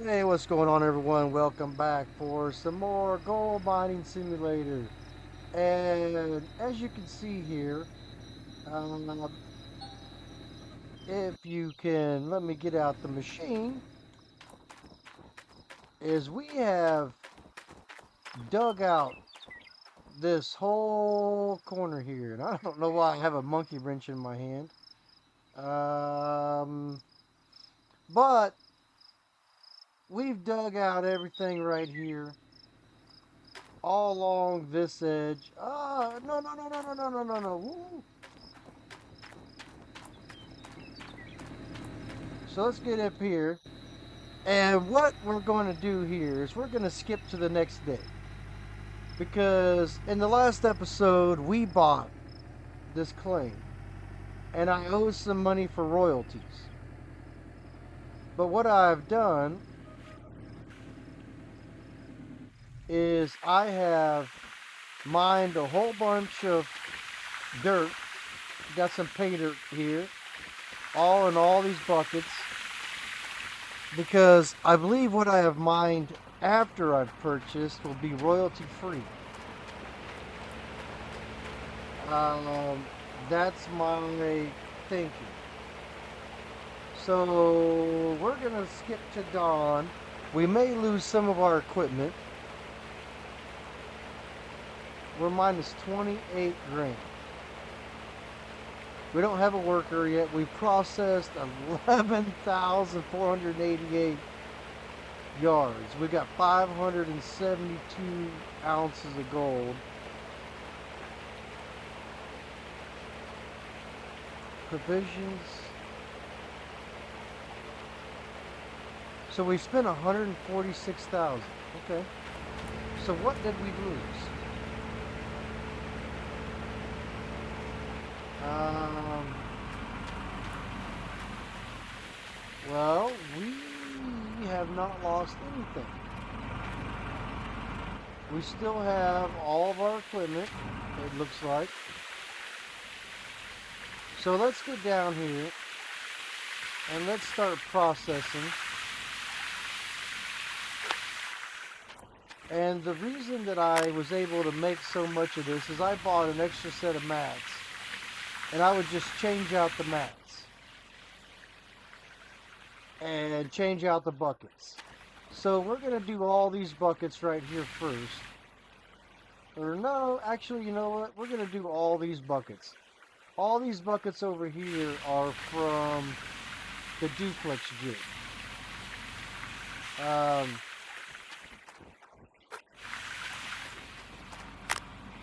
Hey, what's going on, everyone? Welcome back for some more gold mining simulator. And as you can see here, um, if you can let me get out the machine, is we have dug out this whole corner here, and I don't know why I have a monkey wrench in my hand. Um, but we've dug out everything right here, all along this edge. No, no, no, no, no, no, no, no, no. Woo. So let's get up here. And what we're going to do here is we're going to skip to the next day. Because in the last episode, we bought this claim. And I owe some money for royalties. But what I've done is I have mined a whole bunch of dirt. Got some pay dirt here. All in all these buckets. Because I believe what I have mined after I've purchased will be royalty free. Um, that's my thinking. So we're gonna skip to dawn. We may lose some of our equipment. We're minus 28 grand. We don't have a worker yet. We processed 11,488 yards. We got 572 ounces of gold. Provisions. So we spent 146,000. Okay. So what did we lose? Um, well, we have not lost anything. We still have all of our equipment, it looks like. So let's get down here and let's start processing. And the reason that I was able to make so much of this is I bought an extra set of mats. And I would just change out the mats. And change out the buckets. So we're going to do all these buckets right here first. Or no, actually, you know what? We're going to do all these buckets. All these buckets over here are from the duplex jig.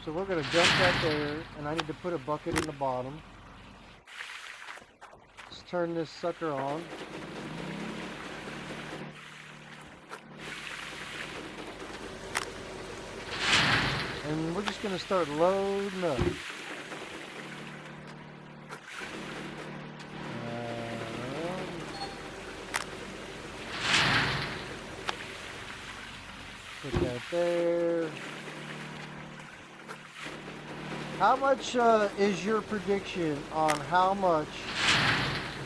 So we're going to dump that there, and I need to put a bucket in the bottom. Let's turn this sucker on. And we're just going to start loading up. Put that there. How much is your prediction on how much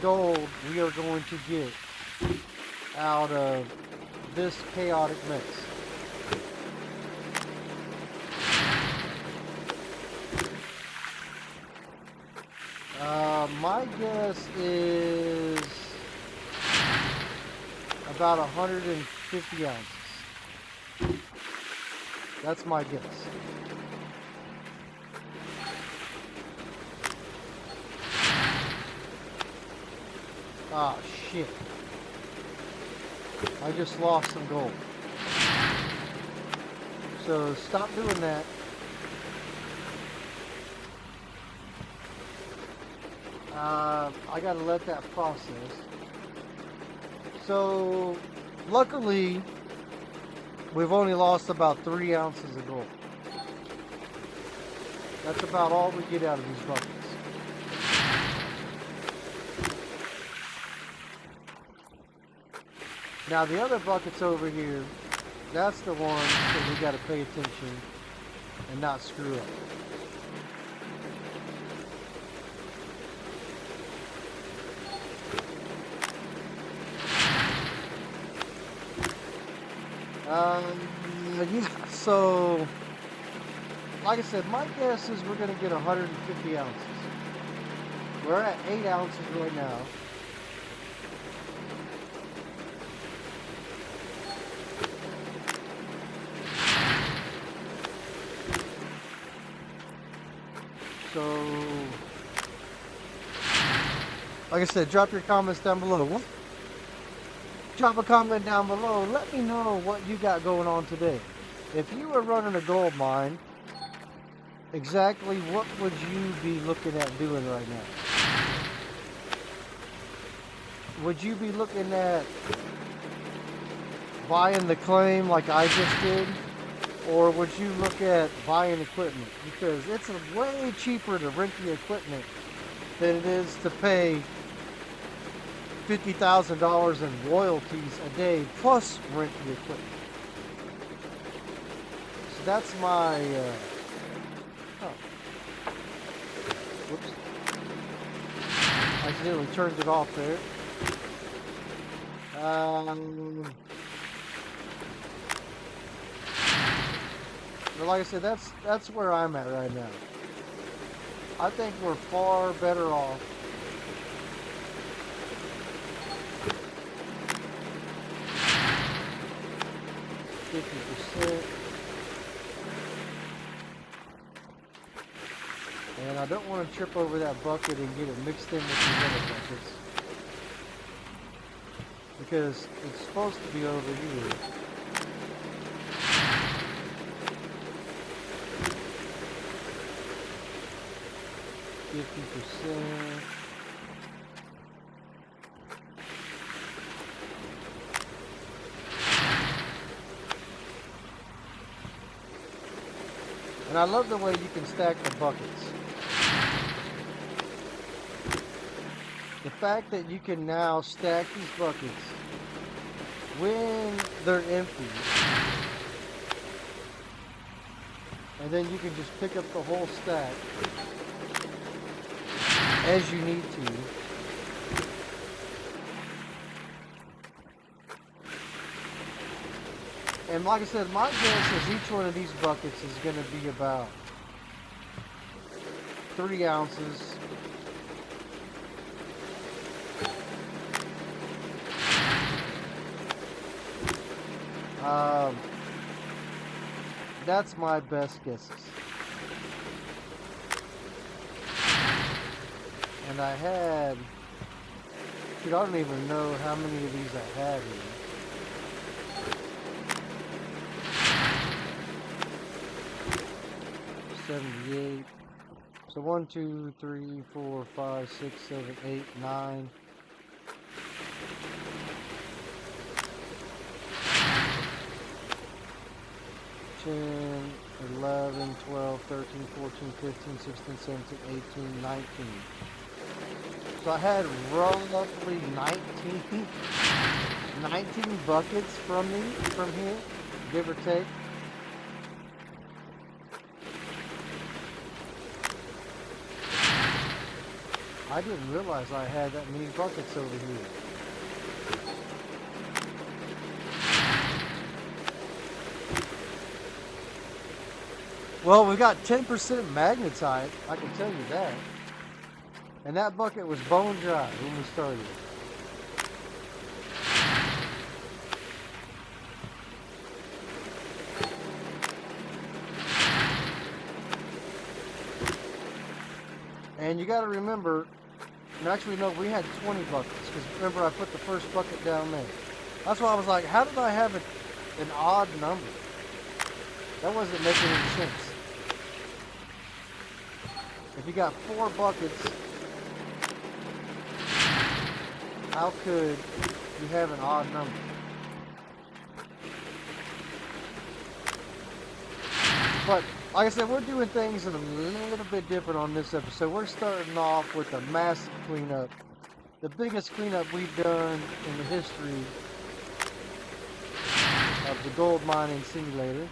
gold we are going to get out of this chaotic mess? My guess is about 150 ounces. That's my guess. Ah, shit. I just lost some gold. So stop doing that. I gotta let that process. So, luckily, we've only lost about 3 ounces of gold. That's about all we get out of these buckets. Now the other buckets over here, that's the one that we got to pay attention and not screw up. Yeah, so, like I said, my guess is we're going to get 150 ounces. We're at 8 ounces right now. So, like I said, drop your comments down below. Drop a comment down below. Let me know what you got going on today. If you were running a gold mine, exactly what would you be looking at doing right now? Would you be looking at buying the claim like I just did? Or would you look at buying equipment? Because it's way cheaper to rent the equipment than it is to pay $50,000 in royalties a day plus rent the equipment. So that's my whoops. I accidentally turned it off there. But like I said, that's where I'm at right now. I think we're far better off %. And I don't want to trip over that bucket and get it mixed in with these other buckets, because it's supposed to be over here. %. And I love the way you can stack the buckets. The fact that you can now stack these buckets when they're empty, and then you can just pick up the whole stack as you need to. And like I said, my guess is each one of these buckets is going to be about 3 ounces. That's my best guesses. And I had, dude, I don't even know how many of these I had here. $78. So 1, 2, 3, 4, 5, 6, 7, 8, 9. 10, 11, 12, 13, 14, 15, 16, 17, 18, 19. So I had roughly 19 buckets from here, give or take. I didn't realize I had that many buckets over here. Well, we got 10% magnetite, I can tell you that. And that bucket was bone dry when we started. And you got to remember, actually no, we had 20 buckets, because remember I put the first bucket down there. That's why I was like, how did I have an odd number? That wasn't making any sense. If you got 4 buckets, how could you have an odd number? But like I said, we're doing things a little bit different on this episode. We're starting off with a massive cleanup. The biggest cleanup we've done in the history of the gold mining simulator.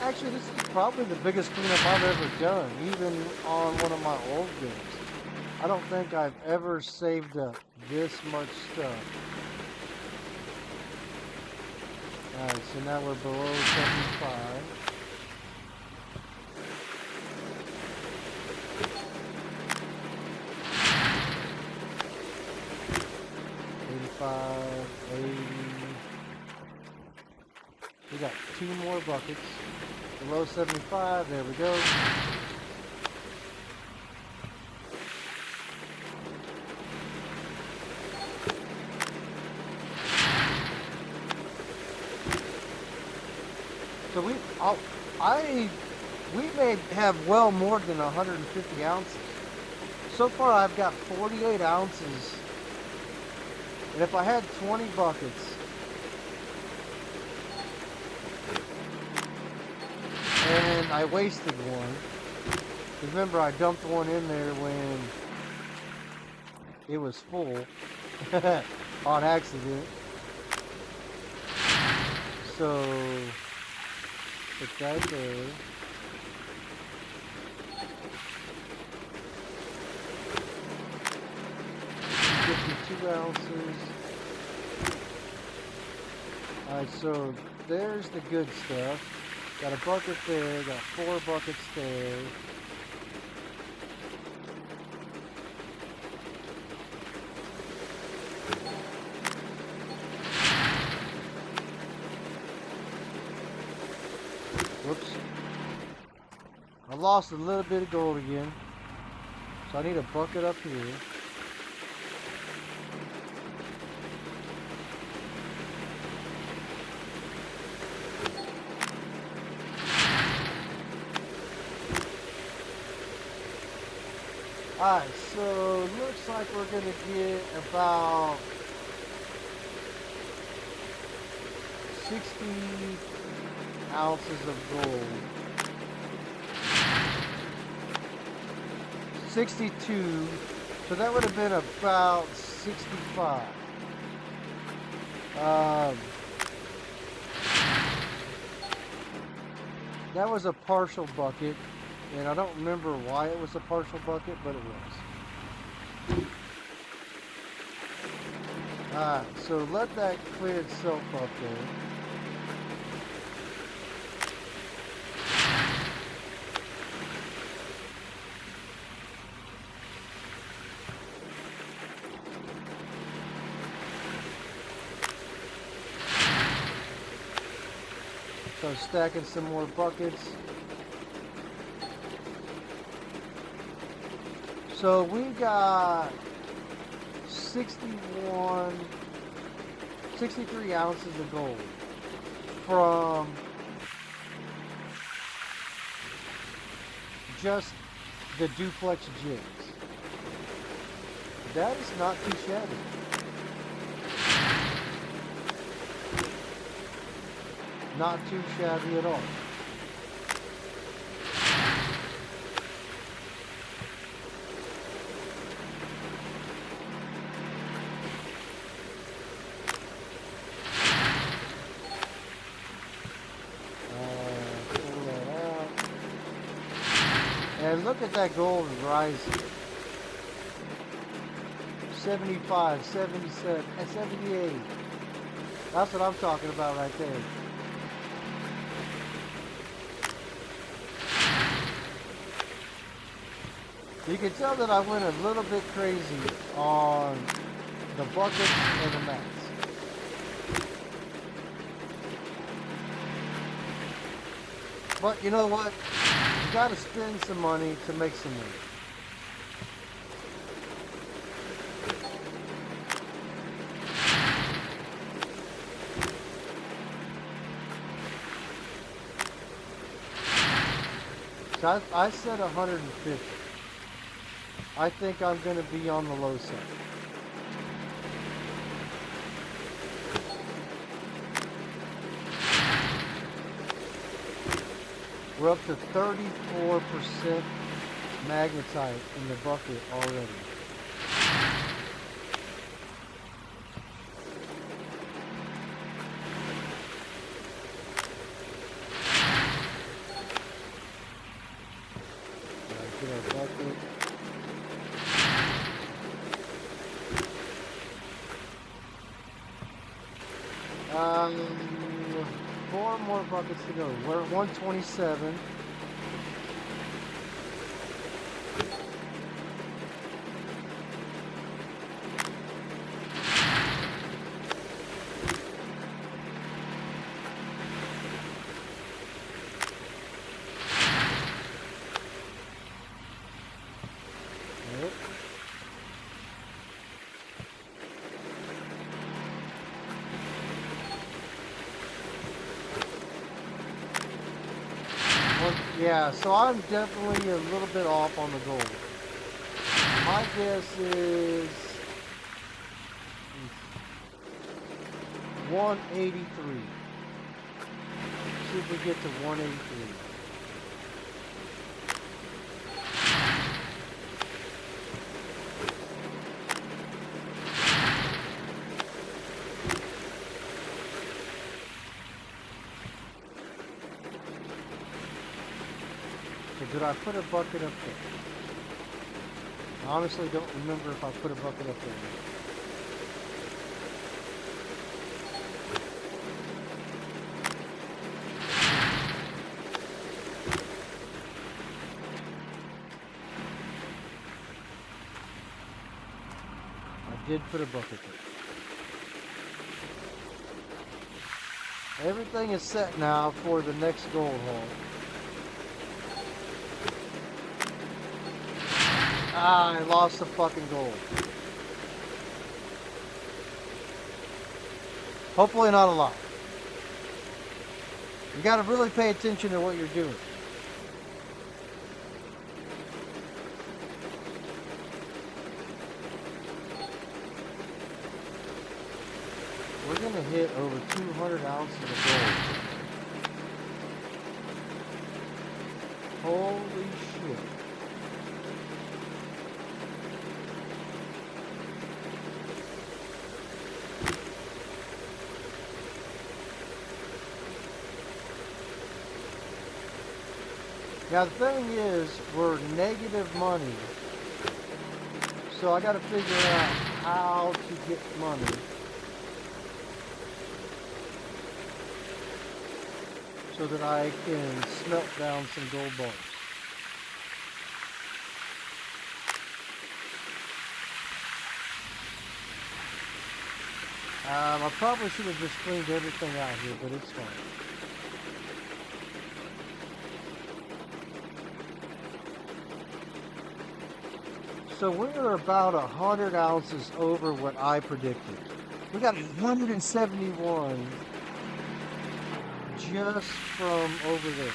Actually, this is probably the biggest cleanup I've ever done, even on one of my old games. I don't think I've ever saved up this much stuff Alright, so now we're below 75. We got 2 more buckets. Below 75, there we go. So we may have well more than 150 ounces. So far I've got 48 ounces. And if I had 20 buckets, and I wasted one, remember I dumped one in there when it was full on accident. So put that there. $52 ounces. Alright, so there's the good stuff. Got a bucket there, got 4 buckets there. Whoops. I lost a little bit of gold again. So I need a bucket up here. Alright, so looks like we're gonna get about 60 ounces of gold. 62, so that would have been about 65. That was a partial bucket. And I don't remember why it was a partial bucket, but it was. Alright, so let that clear itself up there. So stacking some more buckets. So we got 63 ounces of gold from just the duplex jigs. That is not too shabby. Not too shabby at all. And look at that gold rising. 75, 77, and 78. That's what I'm talking about right there. You can tell that I went a little bit crazy on the buckets and the mats. But you know what? You gotta spend some money to make some money. So I said 150. I think I'm going to be on the low side. We're up to 34% magnetite in the bucket already. Get our bucket. 4 more buckets to go. We're at 127. Yeah, so I'm definitely a little bit off on the gold. My guess is 183. See if we get to 183. So did I put a bucket up there? I honestly don't remember if I put a bucket up there. I did put a bucket there. Everything is set now for the next gold haul. Ah, I lost the fucking gold. Hopefully not a lot. You gotta really pay attention to what you're doing. We're gonna hit over 200 ounces of gold. Holy shit. Now the thing is, we're negative money. So I gotta figure out how to get money. So that I can smelt down some gold bars. I probably should have just cleaned everything out here, but it's fine. So we're about 100 ounces over what I predicted. We got 171 just from over there.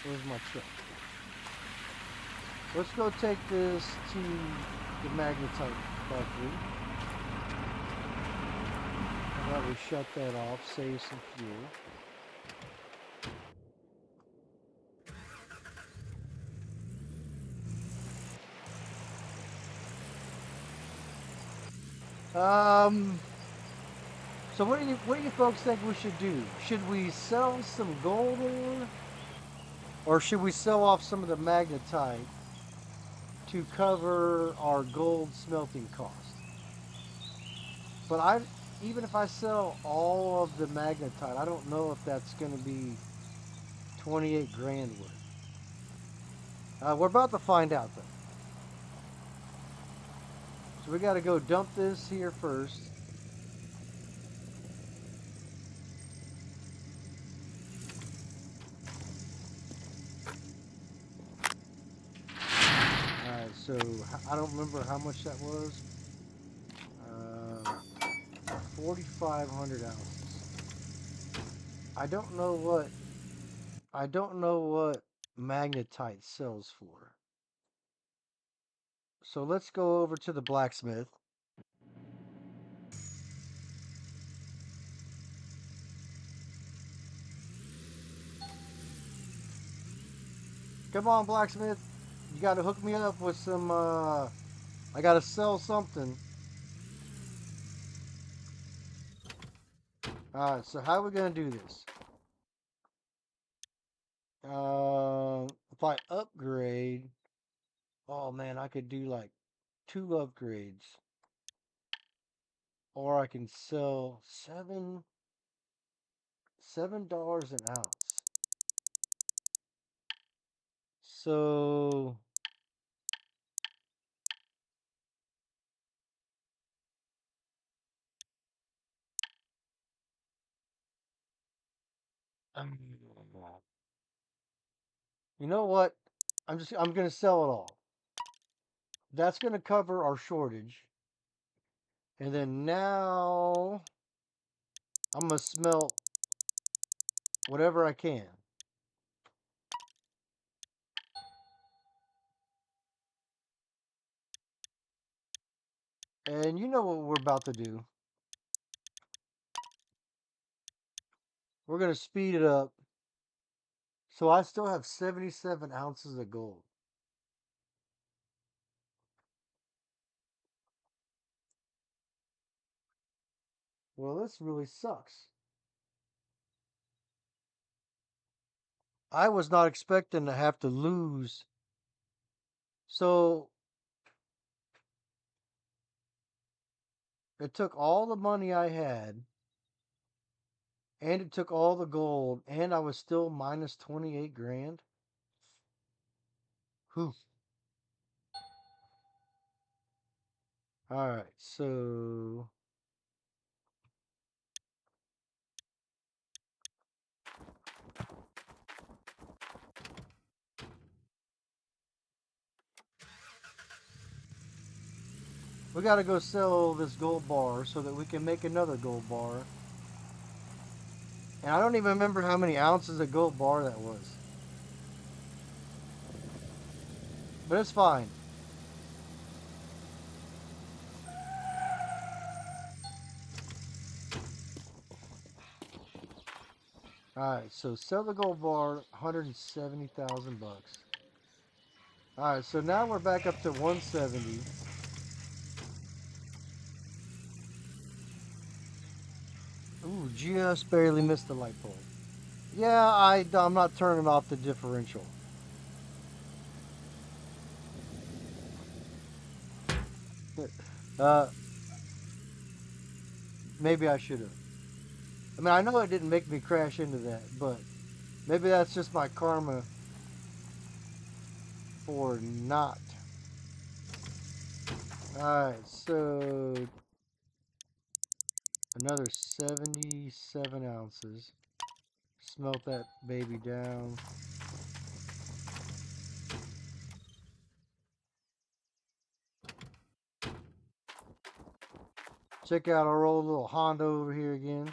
Where's my truck? Let's go take this to the magnetite factory. How about we shut that off, save some fuel. So what do you folks think we should do? Should we sell some gold ore? Or should we sell off some of the magnetite to cover our gold smelting cost? But even if I sell all of the magnetite, I don't know if that's going to be 28 grand worth. We're about to find out though. So we got to go dump this here first. Alright, so I don't remember how much that was. 4,500 ounces. I don't know what magnetite sells for. So let's go over to the blacksmith. Come on, blacksmith. You got to hook me up with some, I got to sell something. Alright, so how are we going to do this? If I upgrade, oh man, I could do like 2 upgrades. or I can sell $7 an ounce. So um, you know what? I'm gonna sell it all. That's gonna cover our shortage. And then now I'm gonna smelt whatever I can. And you know what we're about to do. We're gonna speed it up. So I still have 77 ounces of gold. Well, this really sucks. I was not expecting to have to lose. So it took all the money I had, and it took all the gold, and I was still minus 28 grand. Whew. All right, so we got to go sell this gold bar so that we can make another gold bar. And I don't even remember how many ounces of gold bar that was. But it's fine. All right, so sell the gold bar, 170,000 bucks. All right, so now we're back up to 170. Ooh, just barely missed the light bulb. Yeah, I'm not turning off the differential. uh, maybe I should have. I mean, I know it didn't make me crash into that, but maybe that's just my karma for not. Alright, so another 77 ounces. Smelt that baby down. Check out our old little Honda over here again.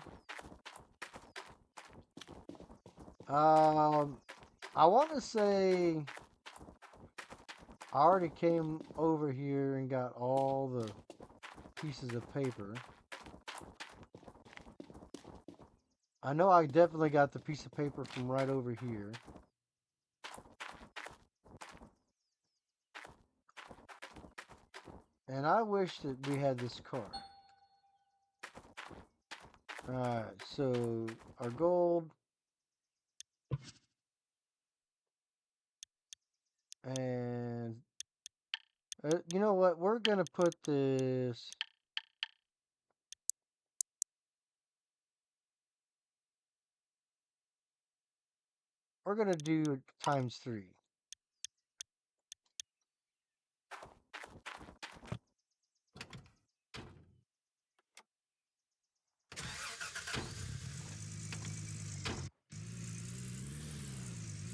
I want to say I already came over here and got all the pieces of paper. I know I definitely got the piece of paper from right over here. And I wish that we had this car. Alright, so our gold. And you know what? We're going to put this. We're going to do times 3.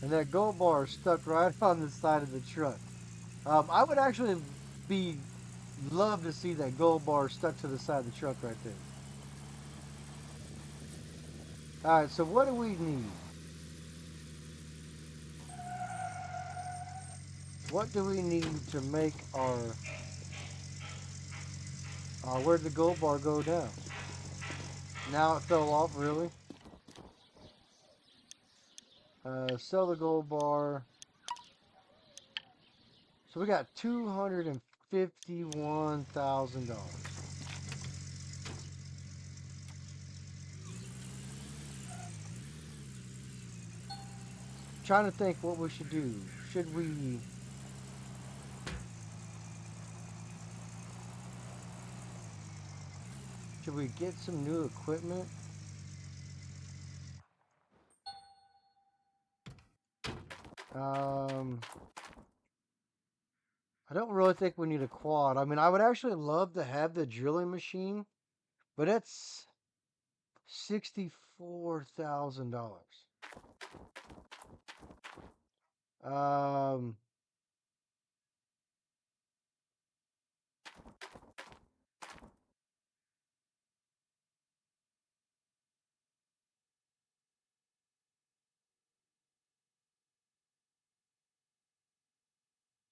And that gold bar is stuck right on the side of the truck. I would actually be love to see that gold bar stuck to the side of the truck right there. All right, so what do we need? What do we need to make our where'd the gold bar go down? Now it fell off, really? Sell the gold bar. So we got $251,000. Trying to think what we should do. Should we Should we get some new equipment? I don't really think we need a quad. I mean, I would actually love to have the drilling machine, but it's $64,000. Um,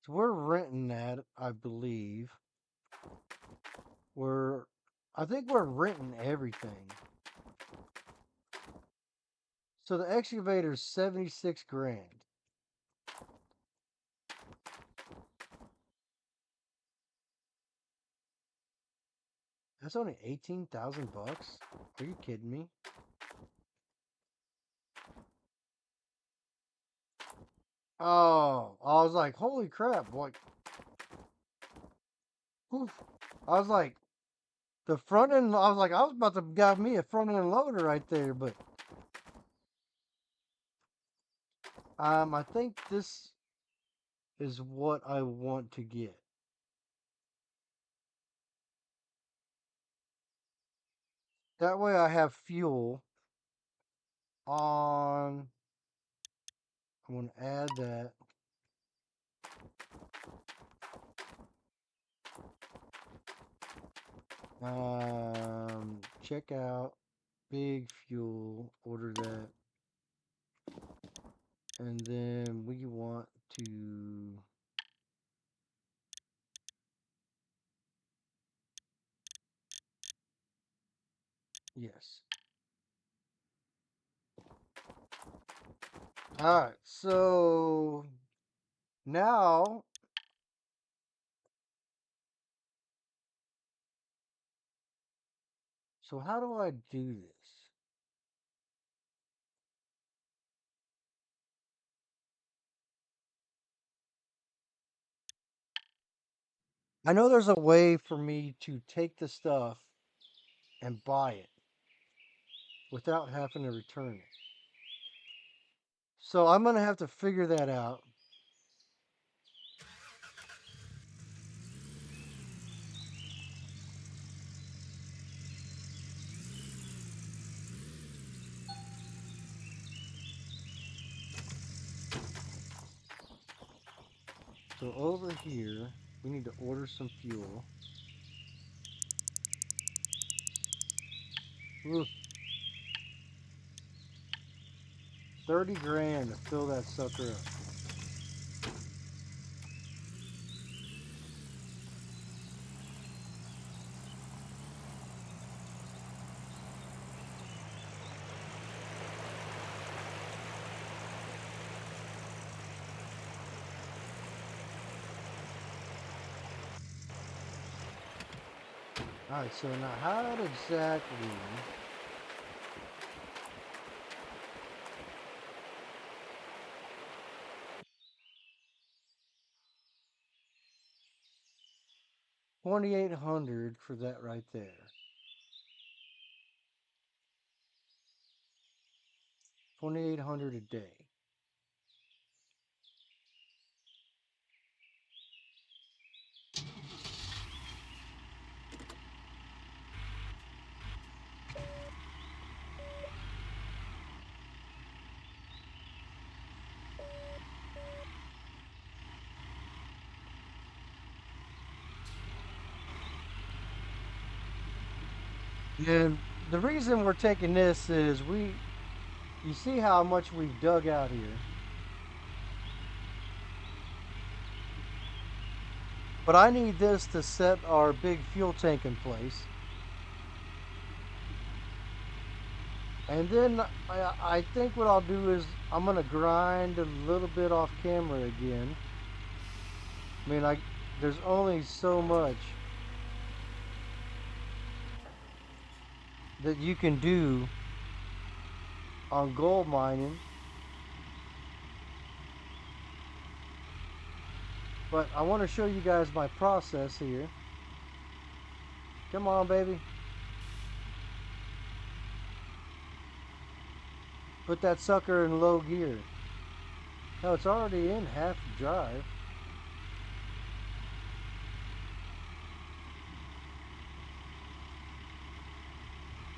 so we're renting that, I believe. We're, I think we're renting everything. So the excavator's 76 grand. That's only 18,000 bucks. Are you kidding me? Oh, I was like, holy crap! Like, oof. I was like, the front end. I was like, I was about to got me a front end loader right there, but I think this is what I want to get. That way, I have fuel on. I'm gonna add that. Check out big fuel. Order that. And then we want to, yes. All right, so now, so how do I do this? I know there's a way for me to take the stuff and buy it without having to return it. So I'm going to have to figure that out. So over here, we need to order some fuel. Ooh, 30 grand to fill that sucker up. All right, so now how exactly? 2,800 for that right there. 2,800 a day. And the reason we're taking this is you see how much we've dug out here. But I need this to set our big fuel tank in place. And then I think what I'll do is I'm going to grind a little bit off camera again. I mean, there's only so much that you can do on gold mining. But I want to show you guys my process here. Come on, baby. put that sucker in low gear. No, it's already in half drive.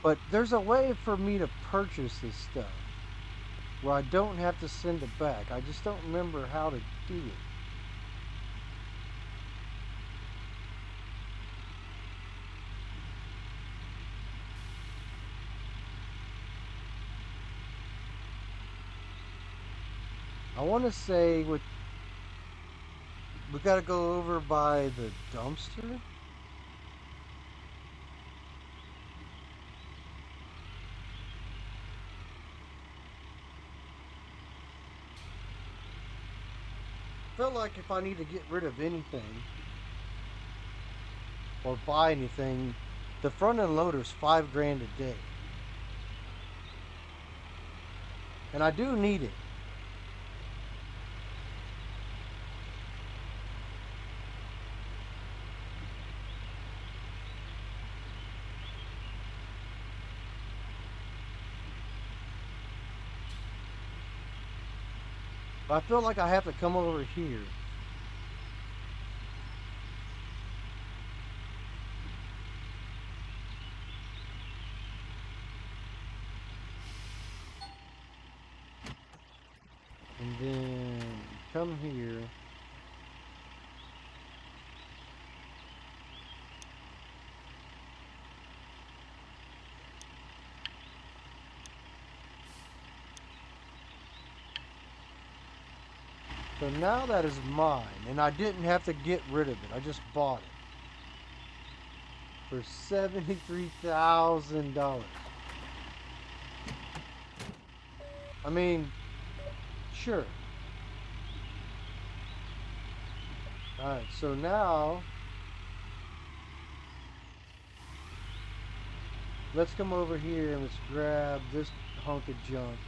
But there's a way for me to purchase this stuff where I don't have to send it back. I just don't remember how to do it. I want to say we got to go over by the dumpster. I feel like if I need to get rid of anything or buy anything, the front end loader's $5 grand a day. And I do need it. But I feel like I have to come over here. And then come here. So now that is mine, and I didn't have to get rid of it. I just bought it for $73,000. I mean, sure. Alright, so now let's come over here and let's grab this hunk of junk.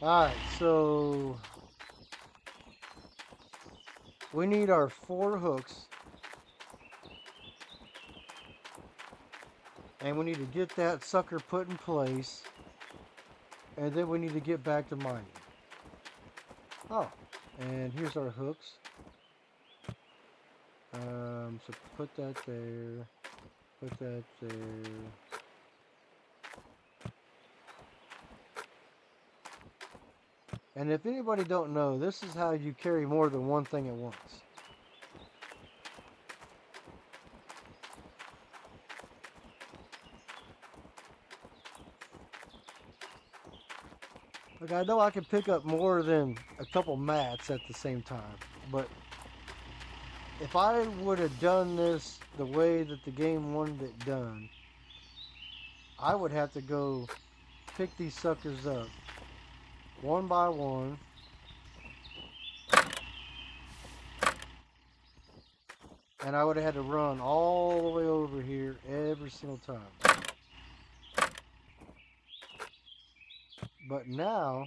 Alright, so we need our 4 hooks. And we need to get that sucker put in place. And then we need to get back to mining. Oh, and here's our hooks. So put that there. Put that there. And if anybody don't know, this is how you carry more than one thing at once. Look, I know I can pick up more than a couple mats at the same time, but if I would have done this the way that the game wanted it done, I would have to go pick these suckers up one by one. And I would have had to run all the way over here every single time. But now,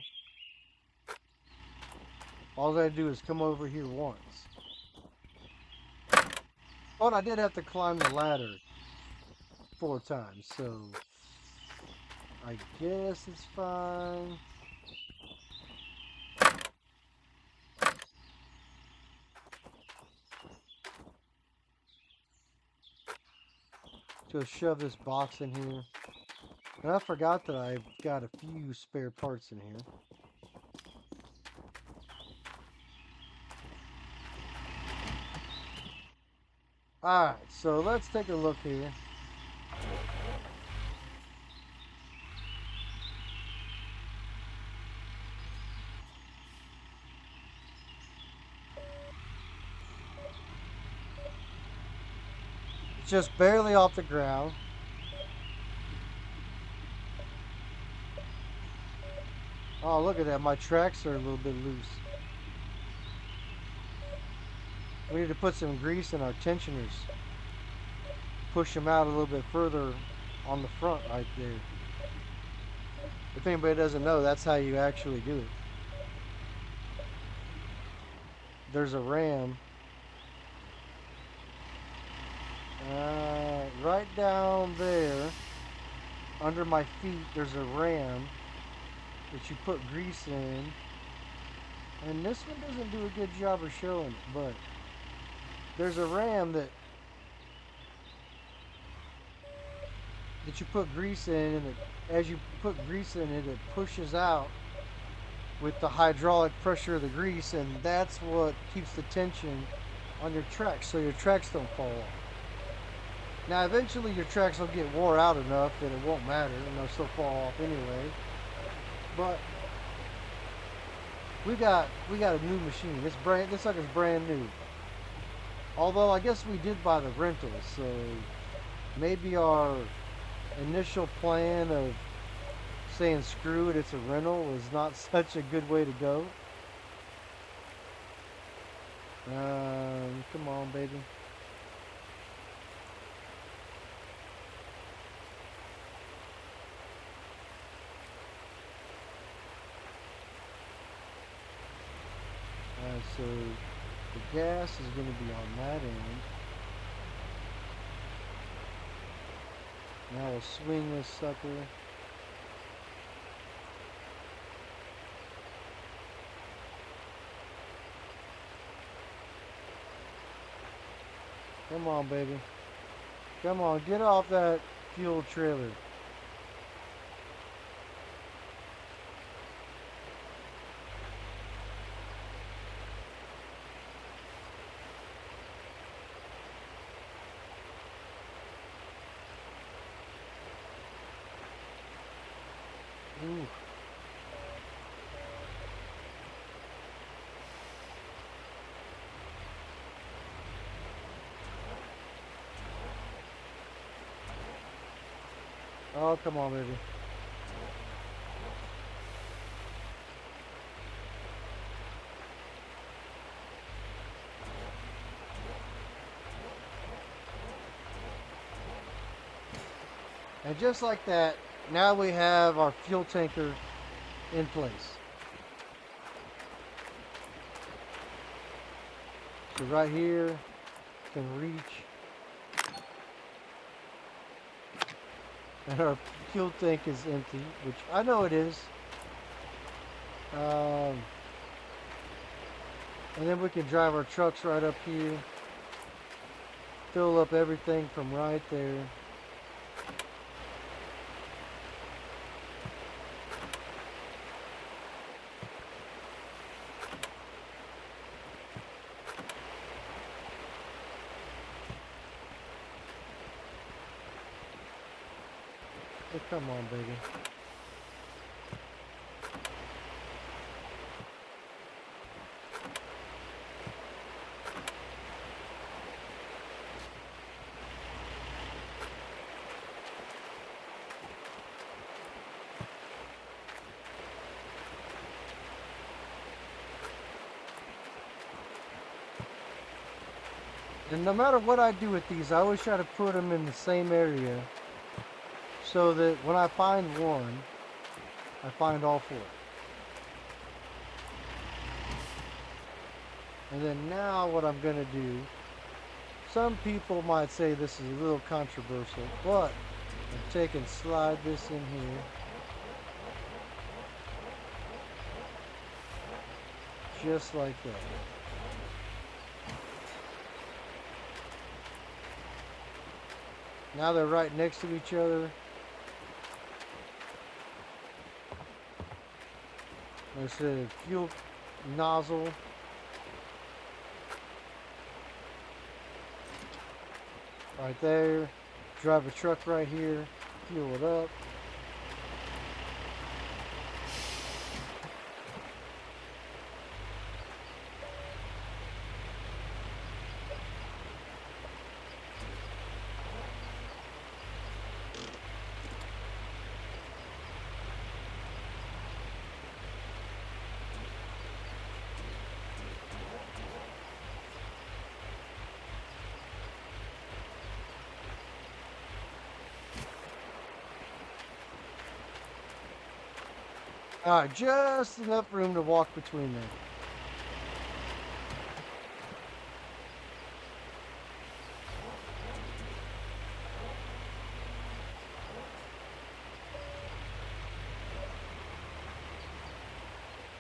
all I do is come over here once. But I did have to climb the ladder 4 times, so I guess it's fine. Just shove this box in here. And I forgot that I've got a few spare parts in here. Alright, so let's take a look here. It's just barely off the ground. Oh, look at that. My tracks are a little bit loose. We need to put some grease in our tensioners. Push them out a little bit further on the front right there. If anybody doesn't know, that's how you actually do it. There's a ram right down there under my feet. There's a ram that you put grease in, and this one doesn't do a good job of showing it, but there's a ram that you put grease in, and as you put grease in it, it pushes out with the hydraulic pressure of the grease, and that's what keeps the tension on your tracks so your tracks don't fall off. Now eventually your tracks will get wore out enough that it won't matter and they'll still fall off anyway. But we got a new machine. This sucker's brand new. Although I guess we did buy the rental, so maybe our initial plan of saying screw it, it's a rental is not such a good way to go. Come on, baby. So the gas is going to be on that end. Now we'll swing this sucker. Come on, baby. Come on, get off that fuel trailer. Ooh. Oh, come on, baby. And just like that, now we have our fuel tanker in place. So right here, can reach. And our fuel tank is empty, which I know it is. And then we can drive our trucks right up here. Fill up everything from right there. Oh, come on, baby. And no matter what I do with these, I always try to put them in the same area so that when I find one, I find all four. And then now what I'm going to do, some people might say this is a little controversial, but I'm taking slide this in here. Just like that. Now they're right next to each other. There's a fuel nozzle. Right there. Drive a truck right here. Fuel it up. Alright, just enough room to walk between them.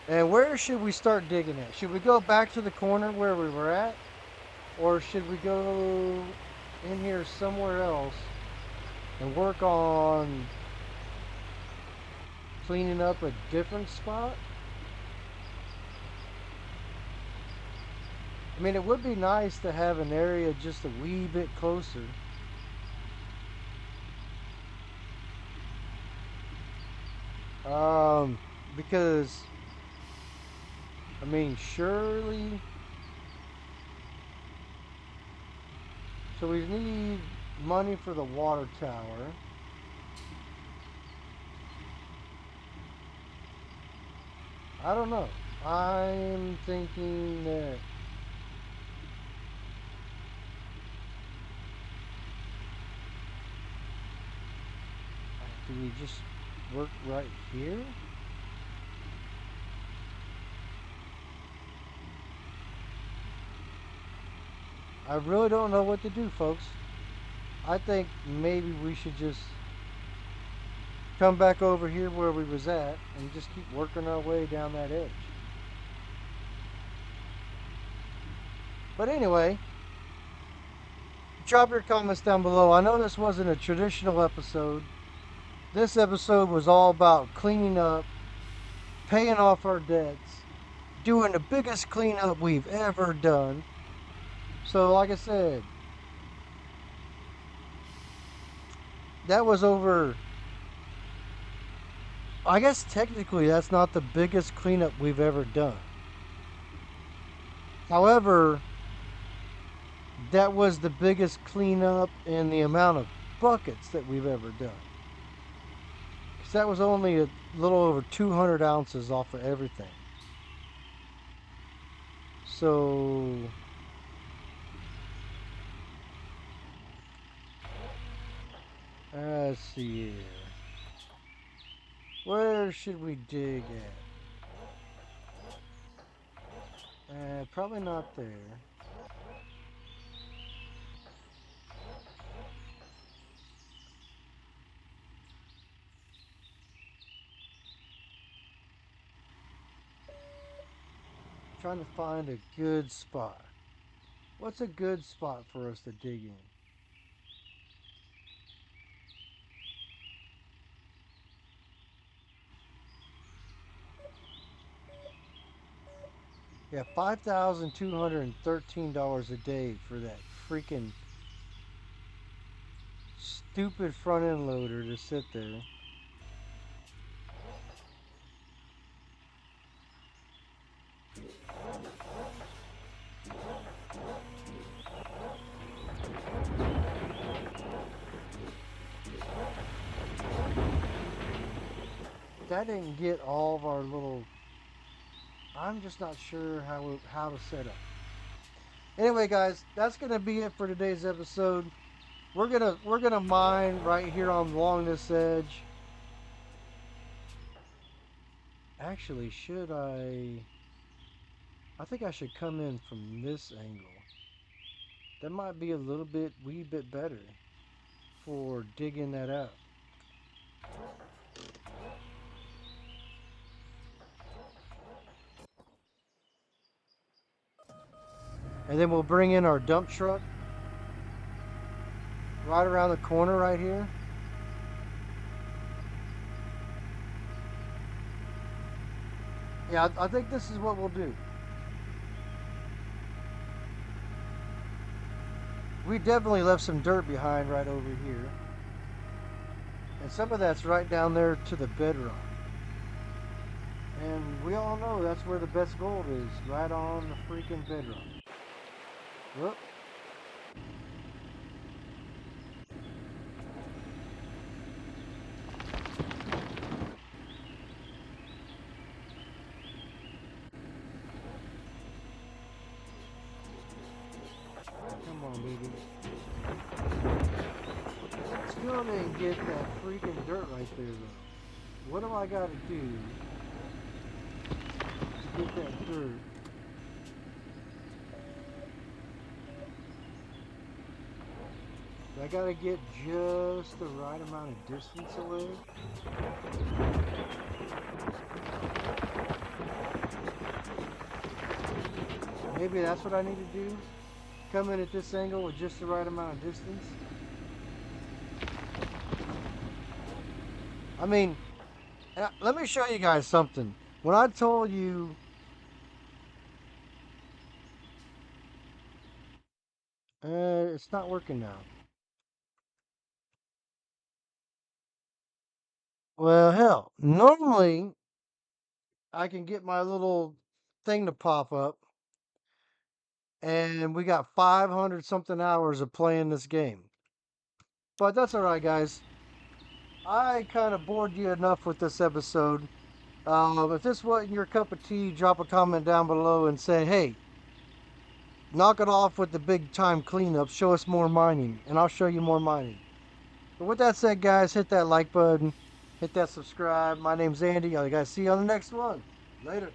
And where should we start digging at? Should we go back to the corner where we were at? Or should we go in here somewhere else and work on cleaning up a different spot? I mean, it would be nice to have an area just a wee bit closer. Because, I mean, surely. So we need money for the water tower. I don't know. I'm thinking that do we just work right here? I really don't know what to do, folks. I think maybe we should just come back over here where we was at and just keep working our way down that edge. But anyway, drop your comments down below. I know this wasn't a traditional episode. This episode was all about cleaning up, paying off our debts, doing the biggest cleanup we've ever done. So like I said, that was over. I guess technically that's not the biggest cleanup we've ever done. However, that was the biggest cleanup in the amount of buckets that we've ever done. Because that was only a little over 200 ounces off of everything. So let's see here. Where should we dig at? Probably not there. Trying to find a good spot. What's a good spot for us to dig in? Yeah, $5,213 a day for that freaking stupid front end loader to sit there. That didn't get all of our little. I'm just not sure how to set up. Anyway, guys, that's gonna be it for today's episode. We're gonna mine right here along this edge. Actually, should I? I think I should come in from this angle. That might be a wee bit better for digging that out. And then we'll bring in our dump truck right around the corner right here. Yeah, I think this is what we'll do. We definitely left some dirt behind right over here. And some of that's right down there to the bedrock. And we all know that's where the best gold is, right on the freaking bedrock. Whoop. Come on, baby. Still didn't get that freaking dirt right there, though. What do I got to do get that dirt. I gotta get just the right amount of distance away. Maybe that's what I need to do. Come in at this angle with just the right amount of distance. I mean, let me show you guys something. When I told you, it's not working now. Well, hell, normally I can get my little thing to pop up, and we got 500 something hours of playing this game. But that's all right, guys. I kind of bored you enough with this episode. If this wasn't your cup of tea, drop a comment down below and say, hey, knock it off with the big time cleanup. Show us more mining, and I'll show you more mining. But with that said, guys, hit that like button, hit that subscribe. My name's Andy. I will guys see you on the next one. Later.